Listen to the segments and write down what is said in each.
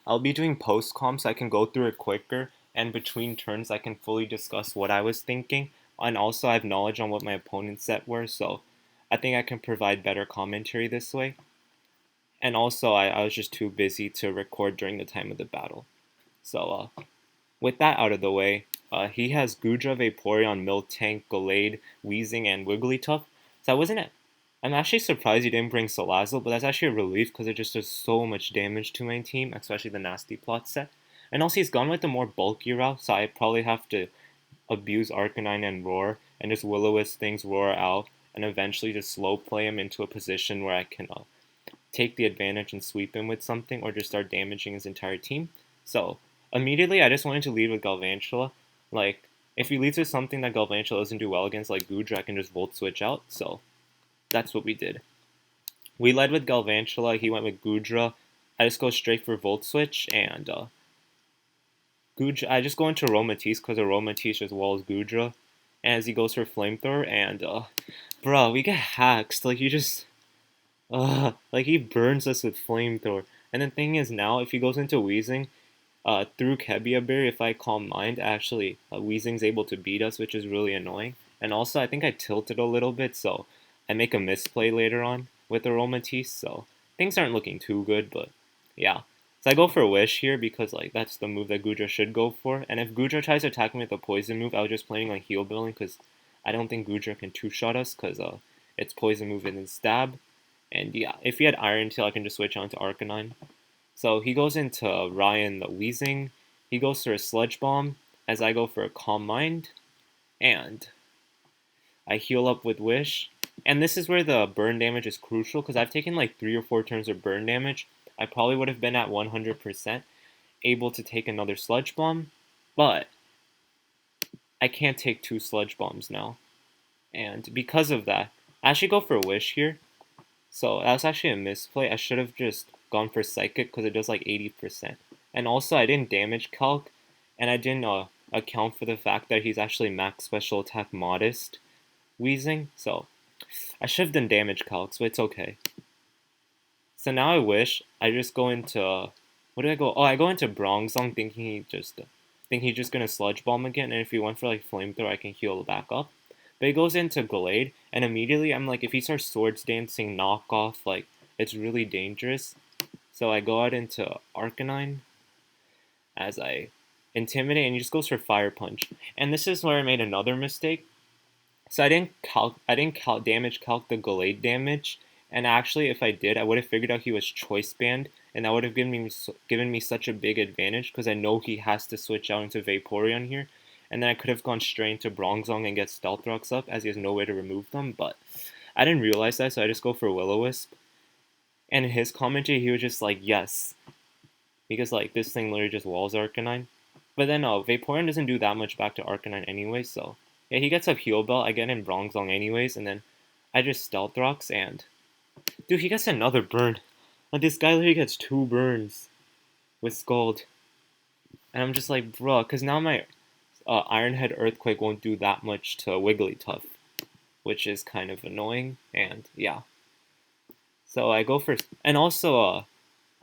I'll be doing post-com so I can go through it quicker, and between turns I can fully discuss what I was thinking, and also I have knowledge on what my opponent's set were, so I think I can provide better commentary this way. And also I was just too busy to record during the time of the battle. So with that out of the way, he has Gudra, Vaporeon, Miltank, Gallade, Weezing, and Wigglytuff. So I'm actually surprised he didn't bring Salazzle, but that's actually a relief because it just does so much damage to my team, especially the Nasty Plot set. And also he's gone with the more bulky route, so I probably have to abuse Arcanine and Roar, and just Will-O-Wisp things Roar out, and eventually just slow play him into a position where I can take the advantage and sweep him with something, or just start damaging his entire team. So immediately I just wanted to lead with Galvantula. Like, if he leads with something that Galvantula doesn't do well against, like Gudra, I can just Volt Switch out, so that's what we did. We led with Galvantula, he went with Gudra. I just go straight for Volt Switch, and Gudra, I just go into Aromatisse because Aromatisse just walls Gudra. And as he goes for Flamethrower, and bro, we get hacks. Like, like he burns us with Flamethrower. And the thing is now, if he goes into Weezing, through Kebia Berry, if I Calm Mind, actually, Weezing's able to beat us, which is really annoying. And also, I think I tilted a little bit, so I make a misplay later on with Aromatisse, so things aren't looking too good, but yeah. So I go for Wish here because like that's the move that Gudra should go for. And if Gudra tries to attack me with a poison move, I was just planning on heal building because I don't think Gudra can two-shot us because it's poison move and then stab. And yeah, if he had Iron Tail, I can just switch on to Arcanine. So he goes into Ryan the Weezing. He goes for a Sludge Bomb as I go for a Calm Mind. And I heal up with Wish. And this is where the burn damage is crucial because I've taken like 3 or 4 turns of burn damage. I probably would have been at 100% able to take another Sludge Bomb. But I can't take 2 Sludge Bombs now. And because of that, I actually go for a Wish here. So that was actually a misplay. I should have just gone for Psychic because it does like 80%. And also I didn't damage Calc, and I didn't account for the fact that he's actually max special attack modest Weezing. So I should have done damage Calc, so it's okay. So now I wish I just go into what do I go? Oh, I go into Bronzong thinking he's just gonna Sludge Bomb again, and if he went for like Flamethrower, I can heal back up. But he goes into Gallade, and immediately I'm like, if he starts Swords Dancing knockoff, like, it's really dangerous. So I go out into Arcanine as I Intimidate, and he just goes for Fire Punch. And this is where I made another mistake. So I didn't damage calc the Gallade damage, and actually if I did, I would have figured out he was Choice Band, and that would have given me such a big advantage because I know he has to switch out into Vaporeon here. And then I could have gone straight into Bronzong and get Stealth Rocks up, as he has no way to remove them, but I didn't realize that, so I just go for Will-O-Wisp. And in his commentary, he was just like, yes, because like this thing literally just walls Arcanine. But then Vaporeon doesn't do that much back to Arcanine anyway, so yeah, he gets a Heal Belt, I get in Bronzong anyways, and then I just Stealth Rocks, and dude, he gets another burn. Like, this guy literally gets 2 burns with Scald. And I'm just like, bruh, because now my Iron Head Earthquake won't do that much to Wigglytuff, which is kind of annoying, and yeah. So I go for, and also,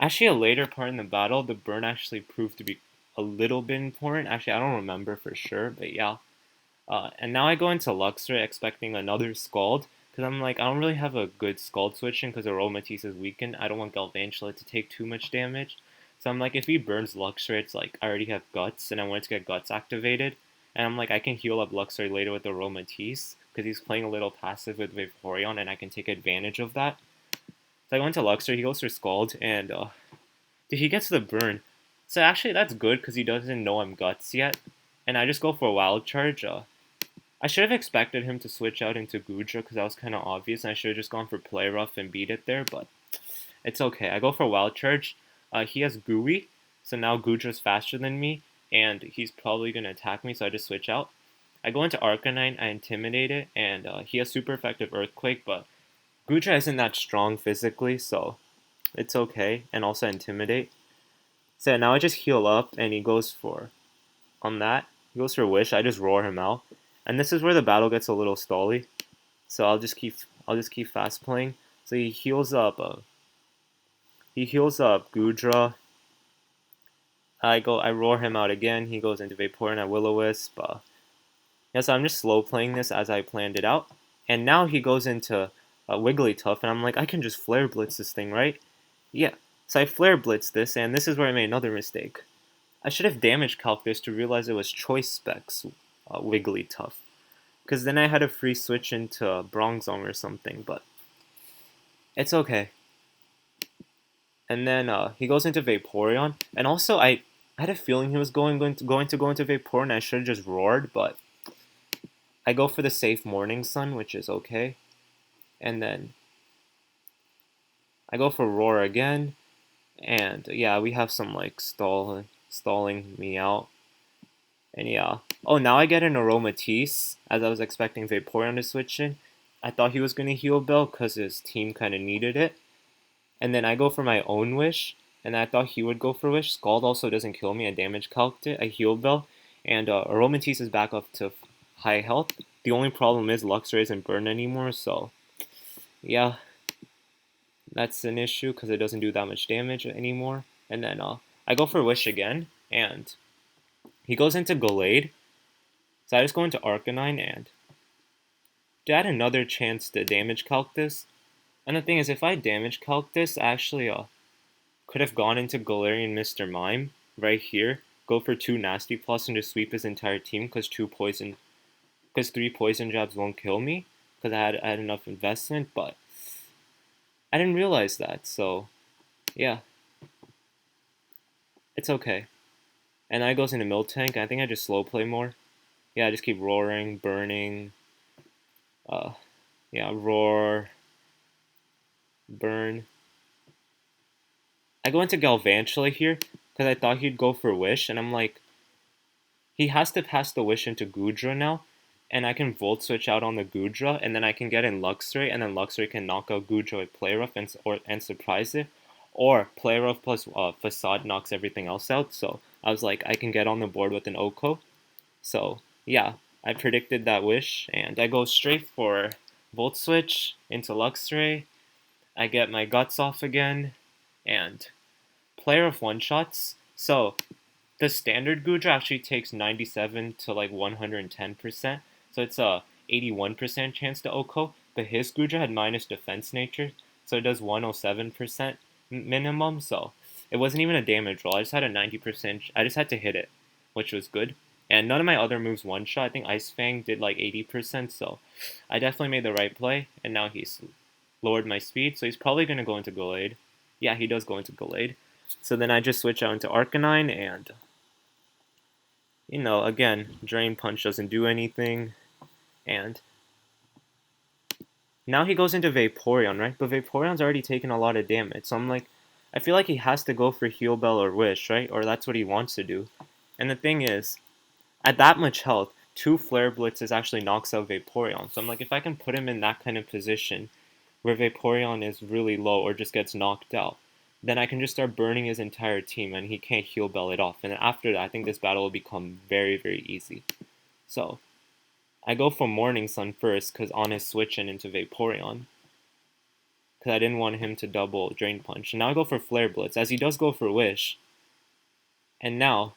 actually a later part in the battle, the burn actually proved to be a little bit important. Actually, I don't remember for sure, but yeah. And now I go into Luxray expecting another Scald, because I'm like, I don't really have a good Scald switching because Aromatisse is weakened. I don't want Galvantula to take too much damage. So I'm like, if he burns Luxray, it's like, I already have Guts, and I want to get Guts activated. And I'm like, I can heal up Luxray later with Aromatisse, because he's playing a little passive with Vaporeon, and I can take advantage of that. So I go into Luxray, he goes for Scald, and dude, he gets the burn. So actually, that's good, because he doesn't know I'm Guts yet. And I just go for a Wild Charge. I should have expected him to switch out into Gudra, because that was kind of obvious, and I should have just gone for Play Rough and beat it there, but it's okay. I go for Wild Charge. He has Gooey, so now Gudra's faster than me, and he's probably going to attack me, so I just switch out. I go into Arcanine, I Intimidate it, and he has super effective Earthquake, but Gudra isn't that strong physically, so it's okay, and also Intimidate. So now I just heal up, and he goes for, on that, he goes for Wish, I just roar him out. And this is where the battle gets a little stally, so I'll just keep fast playing. So he heals up Gudra, I roar him out again. He goes into Vaporeon at Will-O-Wisp. Yeah, so I'm just slow playing this as I planned it out. And now he goes into Wigglytuff, and I'm like, I can just Flare Blitz this thing, right? Yeah. So I Flare Blitz this, and this is where I made another mistake. I should have damage calc this to realize it was Choice Specs Wigglytuff. Because then I had a free switch into Bronzong or something, but it's okay. And then he goes into Vaporeon, and also I had a feeling he was going to go into Vaporeon. I should have just roared, but I go for the safe Morning Sun, which is okay. And then I go for roar again, and yeah, we have some like stalling me out. And yeah, oh, now I get an Aromatisse, as I was expecting Vaporeon to switch in. I thought he was gonna heal Bell because his team kind of needed it. And then I go for my own wish, and I thought he would go for wish. Scald also doesn't kill me. I damage calced it. I heal Bell, and Aromatisse is back up to high health. The only problem is Luxray isn't burned anymore, so yeah, that's an issue because it doesn't do that much damage anymore. And then I go for wish again, and he goes into Gallade. So I just go into Arcanine, and to add another chance to damage calc this. And the thing is, if I damage calc this, I actually could have gone into Galarian Mr. Mime right here, go for 2 Nasty Plus and just sweep his entire team because 3 poison jabs won't kill me because I had enough investment, but I didn't realize that, so yeah, it's okay. And I goes into Miltank. I think I just slow play more. Yeah, I just keep roaring, burning. Yeah, roar, burn. I go into Galvantula here because I thought he'd go for Wish, and I'm like, he has to pass the Wish into Goodra now, and I can Volt Switch out on the Goodra, and then I can get in Luxray, and then Luxray can knock out Goodra with Play Rough and surprise it, or Play Rough plus Facade knocks everything else out. So I was like, I can get on the board with an Oko. So yeah, I predicted that Wish, and I go straight for Volt Switch into Luxray. I get my guts off again, and Player of one shots. So the standard Goodra actually takes 97 to like 110%. So it's a 81% chance to Oko. But his Goodra had minus defense nature, so it does 107% minimum. So it wasn't even a damage roll. I just had a 90%. I just had to hit it, which was good. And none of my other moves one shot. I think Ice Fang did like 80%. So I definitely made the right play. And now he's lowered my speed, so he's probably going to go into Gallade. Yeah, he does go into Gallade. So then I just switch out into Arcanine, and again, Drain Punch doesn't do anything, and now he goes into Vaporeon, right? But Vaporeon's already taken a lot of damage, so I'm like, I feel like he has to go for Heal Bell or Wish, right? Or that's what he wants to do. And the thing is, at that much health, 2 Flare Blitzes actually knocks out Vaporeon. So I'm like, if I can put him in that kind of position where Vaporeon is really low or just gets knocked out, then I can just start burning his entire team and he can't Heal Bell it off. And then after that, I think this battle will become very, very easy. So I go for Morning Sun first because on his switching into Vaporeon, because I didn't want him to double Drain Punch. And now I go for Flare Blitz, as he does go for Wish. And now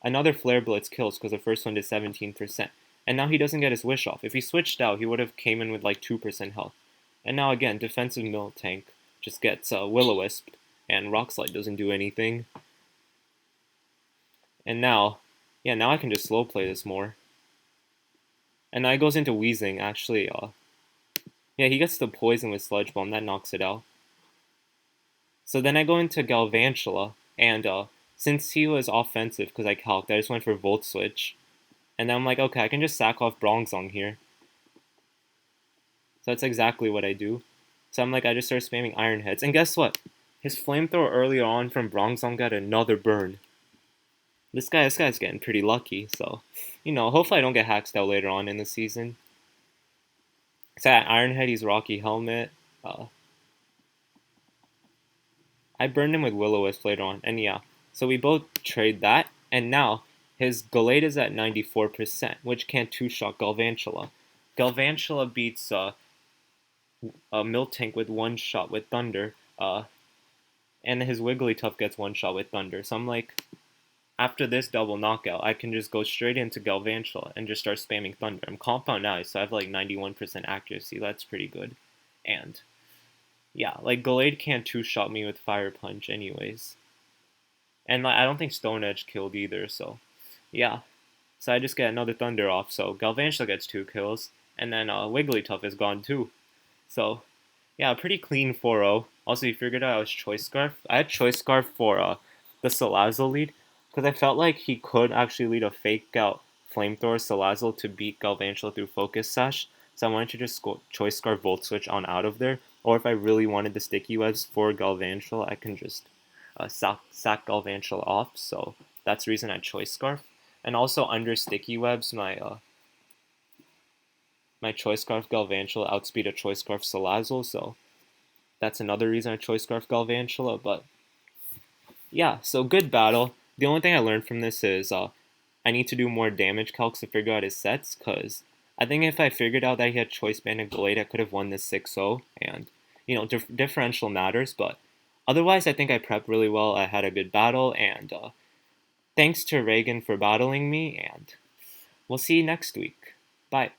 another Flare Blitz kills because the first one did 17%. And now he doesn't get his Wish off. If he switched out, he would have came in with like 2% health. And now again, defensive Miltank just gets Will-O-Wisp, and Rock Slide doesn't do anything. And now, yeah, now I can just slow play this more. And now he goes into Weezing, actually. Yeah, he gets the poison with Sludge Bomb, that knocks it out. So then I go into Galvantula, and since he was offensive because I calced, I just went for Volt Switch. And then I'm like, okay, I can just sack off Bronzong here. So that's exactly what I do. So I'm like, I just start spamming Iron Heads. And guess what? His Flamethrower earlier on from Bronzong got another burn. This guy's getting pretty lucky, so, hopefully I don't get hacked out later on in the season. So at Iron Head, he's Rocky Helmet. I burned him with Will-O-Wisp later on, and yeah. So we both trade that, and now his Gallade is at 94%, which can't two-shot Galvantula. Galvantula beats Miltank with one shot with Thunder, and his Wigglytuff gets one shot with Thunder. So I'm like, after this double knockout, I can just go straight into Galvantula and just start spamming Thunder. I'm Compound Ice, so I have like 91% accuracy. That's pretty good. And yeah, like Gallade can't two-shot me with Fire Punch anyways. And like, I don't think Stone Edge killed either, so yeah. So I just get another Thunder off, so Galvantula gets 2 kills, and then Wigglytuff is gone too. So yeah, pretty clean 4-0. Also, you figured out I was Choice Scarf. I had Choice Scarf for the Salazzle lead, because I felt like he could actually lead a fake out Flamethrower Salazzle to beat Galvantula through Focus Sash. So I wanted to just go Choice Scarf Volt Switch on out of there. Or if I really wanted the Sticky Webs for Galvantula, I can just sack Galvantula off. So that's the reason I Choice Scarf. And also under Sticky Webs, my Choice Scarf Galvantula outspeed a Choice Scarf Salazzle, so that's another reason I Choice Scarf Galvantula, but yeah, so good battle. The only thing I learned from this is I need to do more damage calcs to figure out his sets, because I think if I figured out that he had Choice Band and Gallade, I could have won this 6-0, and, you know, differential matters, but otherwise I think I prepped really well. I had a good battle, and thanks to Reagan for battling me, and we'll see you next week. Bye.